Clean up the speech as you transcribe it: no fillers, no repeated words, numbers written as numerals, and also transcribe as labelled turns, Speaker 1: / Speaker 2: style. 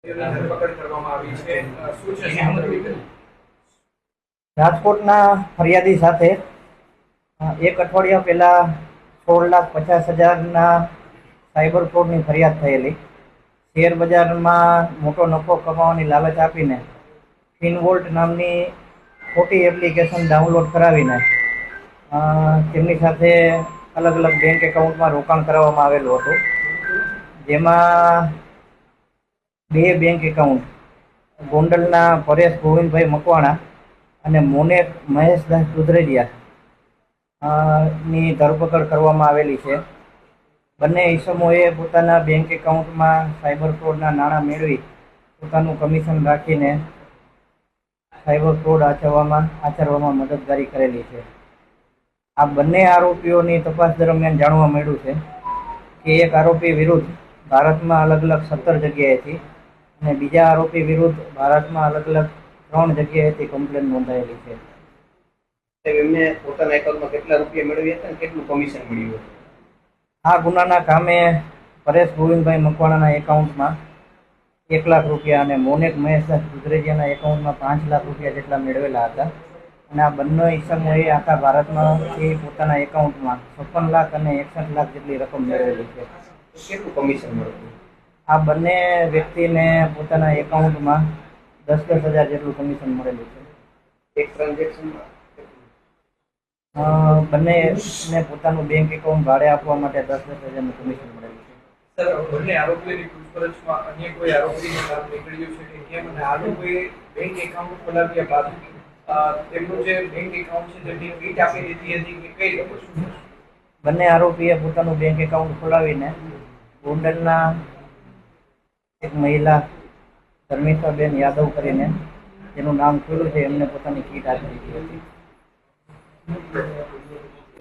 Speaker 1: ધરપકડ કરવામાં આવી છે શું છે સમગ્ર વિગત?
Speaker 2: રાજકોટના ફરિયાદી સાથે એક અઠવાડિયા પહેલા 16,50,000 સાયબર ફ્રોડની ફરિયાદ થયેલી. શેર બજારમાં મોટો નફો કમાવાની લાલચ આપીને ફિનવોલ્ટ નામની ખોટી એપ્લિકેશન ડાઉનલોડ કરાવીને તેમની સાથે અલગ અલગ બેંક એકાઉન્ટમાં રોકાણ કરાવવામાં આવેલું હતું, જેમાં બે બેંક એકાઉન્ટ ગોંડલના પરેશ ગોવિંદભાઈ મકવાણા અને મોનેક મહેશદાસ દુધરેજિયા ની ધરપકડ કરવામાં આવેલી છે. બંને ઇસમોએ પોતાના બેંક એકાઉન્ટમાં સાયબર ફ્રોડના નાણાં મેળવી પોતાનું કમિશન રાખીને સાયબર ફ્રોડ આચરવામાં મદદગારી કરેલી છે. આ બંને આરોપીઓની તપાસ દરમિયાન જાણવા મળ્યું છે કે એક આરોપી વિરુદ્ધ ભારતમાં અલગ અલગ 17 જગ્યાએથી અને બીજા આરોપી વિરુદ્ધ ભારતમાં અલગ અલગ 3 જગ્યાએથી કમ્પ્લેન નોંધાયેલી છે.
Speaker 1: એમને પોતાના એકાઉન્ટમાં કેટલા રૂપિયા મેળવ્યા હતા અને કેટલું કમિશન મળ્યું હતું?
Speaker 2: આ ગુનાના કામે પરેશ ગોવિંદભાઈ મકવાણાના એકાઉન્ટમાં 1 લાખ રૂપિયા અને મોનેક મહેશદાસ દુધરેજિયાના એકાઉન્ટમાં 5 લાખ રૂપિયા જેટલા મેળવેલા હતા. અને આ બંને ઇસમોએ આખા ભારતમાંથી પોતાના એકાઉન્ટમાં 56 લાખ અને 61 લાખ જેટલી રકમ મેળવેલી છે.
Speaker 1: કેટલું કમિશન મળતું?
Speaker 2: આ બંને વ્યક્તિને પોતાના એકાઉન્ટમાં 10,000 જેટલું કમિશન મળેલું છે.
Speaker 1: એક ટ્રાન્ઝેક્શનમાં
Speaker 2: બંનેને પોતાનું બેંક એકાઉન્ટ ભાડે આપવા માટે 10,000નું કમિશન મળેલું છે.
Speaker 1: સર, બંને આરોપીઓની પૂછપરછમાં અન્ય કોઈ આરોપીનું નામ નીકળ્યું છે કે કેમ, અને આરોપીએ બેંક એકાઉન્ટ ખોલાવ્યા બાદ તેમનું જે બેંક એકાઉન્ટ છે તેમની ફીટ આપી દીધી હતી કે કઈ રીતે શું?
Speaker 2: બંને આરોપીએ પોતાનું બેંક એકાઉન્ટ ખોલાવીને ગોંડલના એક મહિલા ધર્મિષ્ઠાબેન યાદવ કરીને જેનું નામ ખુલ્લું છે એમને પોતાની કીટ આપી દીધી હતી.